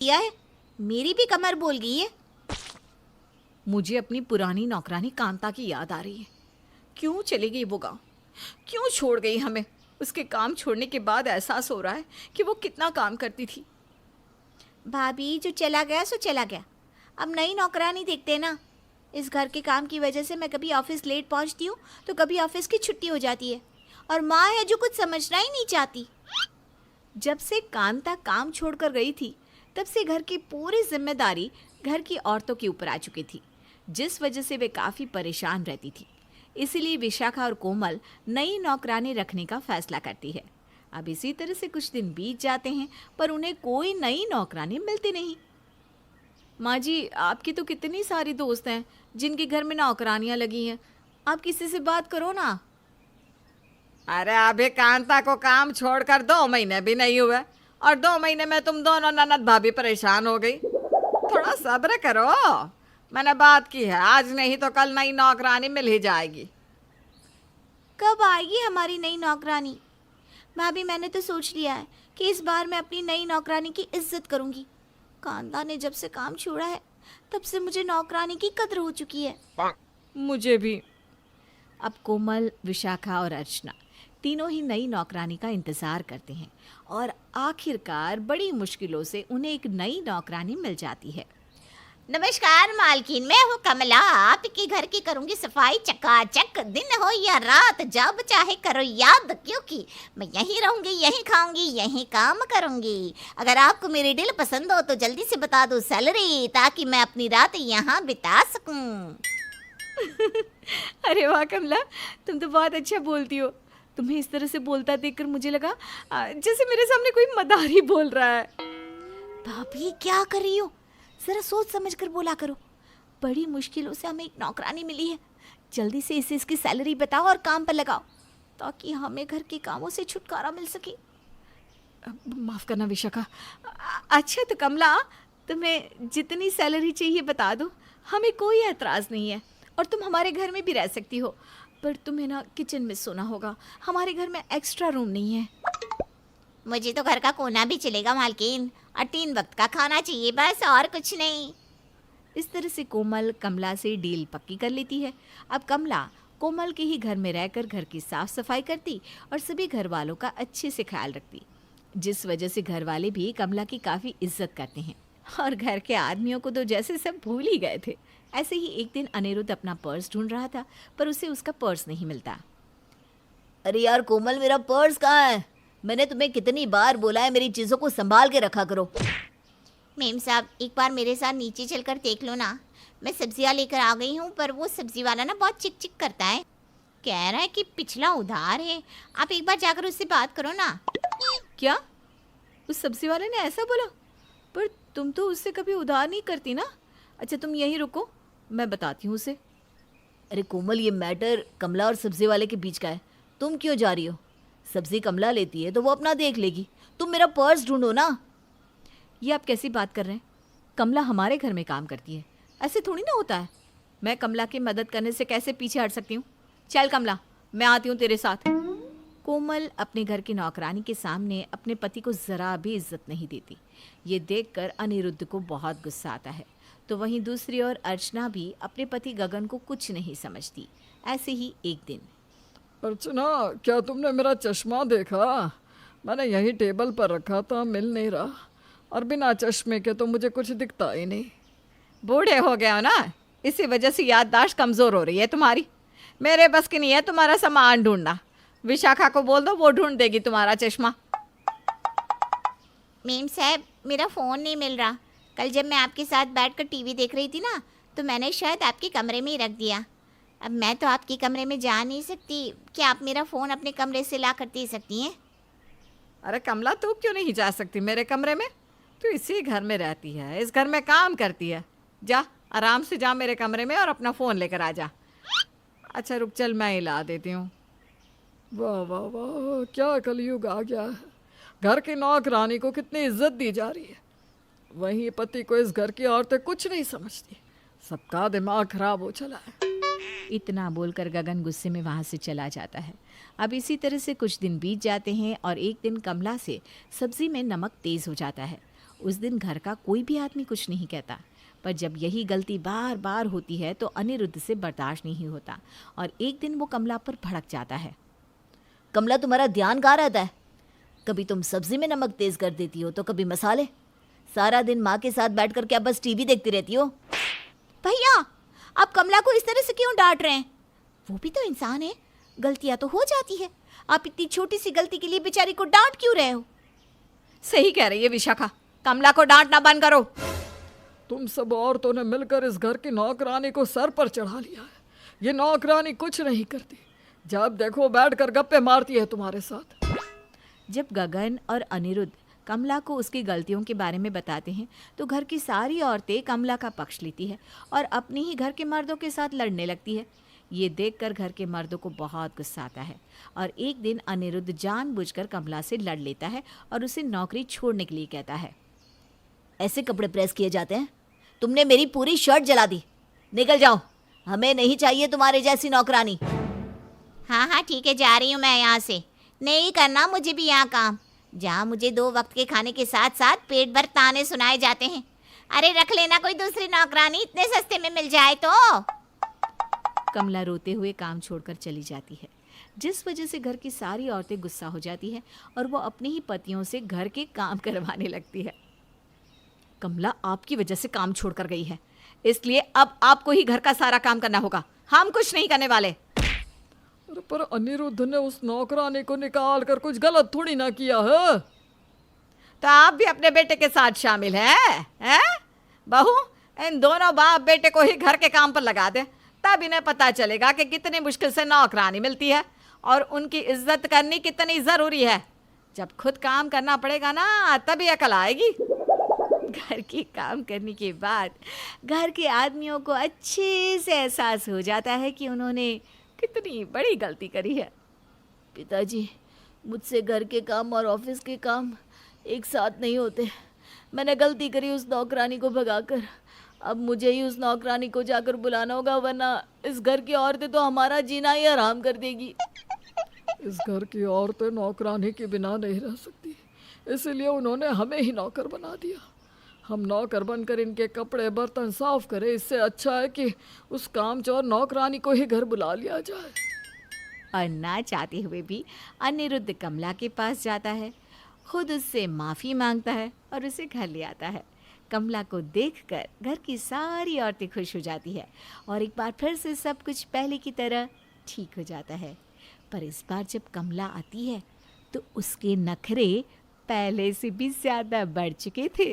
किया है, मेरी भी कमर बोल गई है। मुझे अपनी पुरानी नौकरानी कांता की याद आ रही है। क्यों चली गई वो गाँव? क्यों छोड़ गई हमें? उसके काम छोड़ने के बाद एहसास हो रहा है कि वो कितना काम करती थी। भाभी, जो चला गया सो चला गया, अब नई नौकरानी देखते ना। इस घर के काम की वजह से मैं कभी ऑफिस लेट पहुंचती हूँ तो कभी ऑफिस की छुट्टी हो जाती है, और माँ है जो कुछ समझना ही नहीं चाहती। जब से कांता काम छोड़कर गई थी तब से घर की पूरी जिम्मेदारी घर की औरतों के ऊपर आ चुकी थी, जिस वजह से वे काफ़ी परेशान रहती थी। इसीलिए विशाखा और कोमल नई नौकरानी रखने का फैसला करती है। अब इसी तरह से कुछ दिन बीत जाते हैं पर उन्हें कोई नई नौकरानी मिलती नहीं। माँ जी, आपकी तो कितनी सारी दोस्त हैं जिनके घर में नौकरानियाँ लगी हैं। आप किसी से बात करो ना। अरे अभी कांता को काम छोड़कर 2 महीने भी नहीं हुए और 2 महीने में तुम दोनों ननद भाभी परेशान हो गई। थोड़ा सब्र करो, मैंने बात की है, आज नहीं तो कल नई नौकरानी मिल ही जाएगी। कब आएगी हमारी नई नौकरानी? भाभी, मैंने तो सोच लिया है कि इस बार मैं अपनी नई नौकरानी की इज्जत करूंगी। कांता ने जब से काम छोड़ा है तब से मुझे नौकरानी की कद्र हो चुकी है। मुझे भी। अब कोमल, विशाखा और अर्चना तीनों ही नई नौकरानी का इंतज़ार करते हैं और आखिरकार बड़ी मुश्किलों से उन्हें एक नई नौकरानी मिल जाती है। नमस्कार मालकिन, मैं हूँ कमला। आपके घर की करूंगी सफाई चकाचक, दिन हो या रात, जब चाहे करो याद, क्योंकि मैं यहीं रहूंगी, यहीं खाऊंगी, यहीं काम करूंगी। अगर आपको मेरी डील पसंद हो तो जल्दी से बता दो सैलरी, ताकि मैं अपनी रात यहाँ बिता सकूं। अरे वाह कमला, तुम तो बहुत अच्छा बोलती हो। तुम्हें इस तरह से बोलता देखकर मुझे लगा जैसे मेरे सामने कोई मदारी बोल रहा है। भाभी, क्या कर रही हो? जरा सोच समझ कर बोला करो। बड़ी मुश्किलों से हमें एक नौकरानी मिली है। जल्दी से इसे इसकी सैलरी बताओ और काम पर लगाओ, ताकि हमें घर के कामों से छुटकारा मिल सके। माफ़ करना विशाखा। अच्छा तो कमला, तुम्हें जितनी सैलरी चाहिए बता दो, हमें कोई एतराज़ नहीं है और तुम हमारे घर में भी रह सकती हो। पर तुम्हें ना किचन में सोना होगा, हमारे घर में एक्स्ट्रा रूम नहीं है। मुझे तो घर का कोना भी चलेगा मालकिन, और 3 वक्त का खाना चाहिए, बस और कुछ नहीं। इस तरह से कोमल कमला से डील पक्की कर लेती है। अब कमला कोमल के ही घर में रहकर घर की साफ सफाई करती और सभी घर वालों का अच्छे से ख्याल रखती, जिस वजह से घर वाले भी कमला की काफ़ी इज्जत करते हैं और घर के आदमियों को तो जैसे सब भूल ही गए थे। ऐसे ही एक दिन अनिरुद्ध अपना पर्स ढूंढ रहा था पर उसे उसका पर्स नहीं मिलता। अरे यार कोमल, मेरा पर्स कहाँ है? मैंने तुम्हें कितनी बार बोला है मेरी चीज़ों को संभाल के रखा करो। मेम साहब, एक बार मेरे साथ नीचे चलकर देख लो ना। मैं सब्जियां लेकर आ गई हूँ, पर वो सब्जी वाला ना बहुत चिक चिक करता है। कह रहा है कि पिछला उधार है। आप एक बार जाकर उससे बात करो ना। क्या? उस सब्जी वाले ने ऐसा बोला? पर तुम तो उससे कभी उधार नहीं करती ना। अच्छा तुम यहीं रुको, मैं बताती हूँ उसे। अरे कोमल, ये मैटर कमला और सब्जी वाले के बीच का है। तुम क्यों जा रही हो? सब्जी कमला लेती है तो वो अपना देख लेगी, तुम मेरा पर्स ढूंढो ना। ये आप कैसी बात कर रहे हैं? कमला हमारे घर में काम करती है, ऐसे थोड़ी ना होता है। मैं कमला की मदद करने से कैसे पीछे हट सकती हूँ? चल कमला, मैं आती हूँ तेरे साथ। कोमल अपने घर की नौकरानी के सामने अपने पति को ज़रा भी इज्जत नहीं देती। ये देखकर अनिरुद्ध को बहुत गुस्सा आता है। तो वहीं दूसरी ओर अर्चना भी अपने पति गगन को कुछ नहीं समझती। ऐसे ही एक दिन, अर्चना, क्या तुमने मेरा चश्मा देखा? मैंने यही टेबल पर रखा था, मिल नहीं रहा, और बिना चश्मे के तो मुझे कुछ दिखता ही नहीं। बूढ़े हो गए हो ना, इसी वजह से याददाश्त कमज़ोर हो रही है तुम्हारी। मेरे बस की नहीं है तुम्हारा सामान ढूंढना। विशाखा को बोल दो, वो ढूंढ देगी तुम्हारा चश्मा। मेम साहब, मेरा फ़ोन नहीं मिल रहा। कल जब मैं आपके साथ बैठकर टीवी देख रही थी ना, तो मैंने शायद आपके कमरे में ही रख दिया। अब मैं तो आपके कमरे में जा नहीं सकती। क्या आप मेरा फ़ोन अपने कमरे से ला कर दे सकती हैं? अरे कमला, तू क्यों नहीं जा सकती मेरे कमरे में? तू इसी घर में रहती है, इस घर में काम करती है। जा आराम से जा मेरे कमरे में और अपना फ़ोन लेकर आ जा। अच्छा रुक, चल मैं ही ला देती हूँ। वाह वाह वाह, क्या कलयुग आ गया है। घर की नौकरानी को कितनी इज्जत दी जा रही है, वहीं पति को इस घर की औरतें कुछ नहीं समझती। सबका दिमाग खराब हो चला है। इतना बोलकर गगन गुस्से में वहाँ से चला जाता है। अब इसी तरह से कुछ दिन बीत जाते हैं और एक दिन कमला से सब्जी में नमक तेज़ हो जाता है उस दिन घर का कोई भी आदमी कुछ नहीं कहता, पर जब यही गलती बार बार होती है तो अनिरुद्ध से बर्दाश्त नहीं होता और एक दिन वो कमला पर भड़क जाता है। कमला, तुम्हारा ध्यान कहाँ रहता है? कभी तुम सब्जी में नमक तेज कर देती हो तो कभी मसाले। सारा दिन माँ के साथ बैठ कर क्या बस टीवी देखती रहती हो? भैया, आप कमला को इस तरह से क्यों डांट रहे हैं? वो भी तो इंसान है, गलतियां तो हो जाती है। आप इतनी छोटी सी गलती के लिए बेचारी को डांट क्यों रहे हो? सही कह रही है विशाखा, कमला को डांटना बंद करो। तुम सब औरतों ने मिलकर इस घर की नौकरानी को सर पर चढ़ा लिया है। ये नौकरानी कुछ नहीं करती, जब देखो बैठकर गप्पे मारती है तुम्हारे साथ। जब गगन और अनिरुद्ध कमला को उसकी गलतियों के बारे में बताते हैं तो घर की सारी औरतें कमला का पक्ष लेती है और अपने ही घर के मर्दों के साथ लड़ने लगती है। ये देखकर घर के मर्दों को बहुत गुस्सा आता है और एक दिन अनिरुद्ध जानबूझकर कमला से लड़ लेता है और उसे नौकरी छोड़ने के लिए कहता है। ऐसे कपड़े प्रेस किए जाते हैं? तुमने मेरी पूरी शर्ट जला दी। निकल जाओ, हमें नहीं चाहिए तुम्हारे जैसी नौकरानी। हाँ हाँ ठीक है, जा रही हूँ मैं यहाँ से। नहीं करना मुझे भी यहाँ काम, जहाँ मुझे 2 वक्त के खाने के साथ साथ पेट भर ताने सुनाए जाते हैं। अरे रख लेना कोई दूसरी नौकरानी, इतने सस्ते में मिल जाए तो। कमला रोते हुए काम छोड़कर चली जाती है, जिस वजह से घर की सारी औरतें गुस्सा हो जाती हैं और वो अपने ही पतियों से घर के काम करवाने लगती है। कमला आपकी वजह से काम छोड़कर गई है, इसलिए अब आपको ही घर का सारा काम करना होगा, हम कुछ नहीं करने वाले। अरे पर अनिरुद्ध ने उस नौकरानी को निकाल कर कुछ गलत थोड़ी ना किया है। तो आप भी अपने बेटे के साथ शामिल हैं? बहू, इन दोनों बाप बेटे को ही घर के काम पर लगा दे, तब इन्हें पता चलेगा कि कितनी मुश्किल से नौकरानी मिलती है और उनकी इज्जत करनी कितनी ज़रूरी है। जब खुद काम करना पड़ेगा ना, तभी अकल आएगी। घर के काम करने के बाद घर के आदमियों को अच्छे से एहसास हो जाता है कि उन्होंने कितनी बड़ी गलती करी है। पिताजी, मुझसे घर के काम और ऑफिस के काम एक साथ नहीं होते। मैंने गलती करी उस नौकरानी को भगाकर। अब मुझे ही उस नौकरानी को जाकर बुलाना होगा, वरना इस घर की औरतें तो हमारा जीना ही हराम कर देगी। इस घर की औरतें नौकरानी के बिना नहीं रह सकती, इसीलिए उन्होंने हमें ही नौकर बना दिया। हम नौकर बनकर इनके कपड़े बर्तन साफ करें, इससे अच्छा है कि उस कामचोर नौकरानी को ही घर बुला लिया जाए। और ना चाहते हुए भी अनिरुद्ध कमला के पास जाता है, खुद उससे माफ़ी मांगता है और उसे घर ले आता है। कमला को देखकर घर की सारी औरतें खुश हो जाती है और एक बार फिर से सब कुछ पहले की तरह ठीक हो जाता है। पर इस बार जब कमला आती है तो उसके नखरे पहले से भी ज़्यादा बढ़ चुके थे।